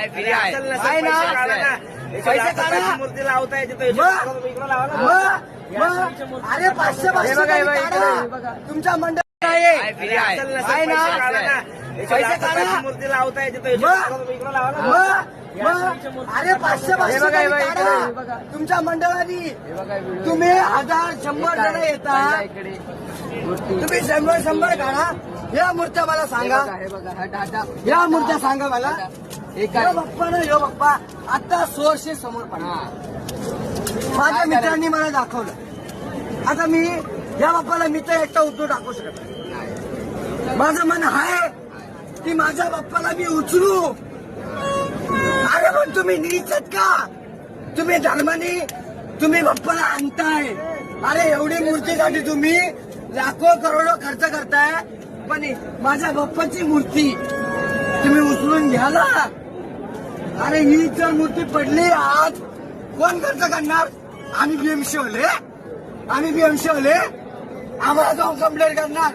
आहे ना, पैसे काढा. मूर्ती लावताय तिथे अरे 500 काढा. तुमच्या मंडळात आहे ना, पैसे काढा. मूर्ती लावताय तिथे अरे 500 काढा. तुमच्या मंडळाने तुम्ही 1000-100 जण येता, तुम्ही 100 काढा. या मूर्त्या मला सांगा, या मूर्त्या सांगा मला. यो बाप्पा ना, यो बाप्पा आता सोर्सचे समोर पडा. माझ्या मित्रांनी मला दाखवलं. आता मी या बाप्पाला मित्र एकटा उचलून टाकू शकत नाही. माझं मन आहे की माझ्या बाप्पाला मी उचलू. अरे पण तुम्ही नीचत का? तुम्ही धर्माने तुम्ही बाप्पाला आणताय. अरे एवढी मूर्तीसाठी तुम्ही लाखो करोडो खर्च करताय, पण माझ्या बाप्पाची मूर्ती तुम्ही उचलून घ्याला. अरे ही जर मूर्ती पडली आज कोण खर्च करणार? आम्ही बीएमसी वाले आम्हाला जाऊन कंप्लेंट करणार.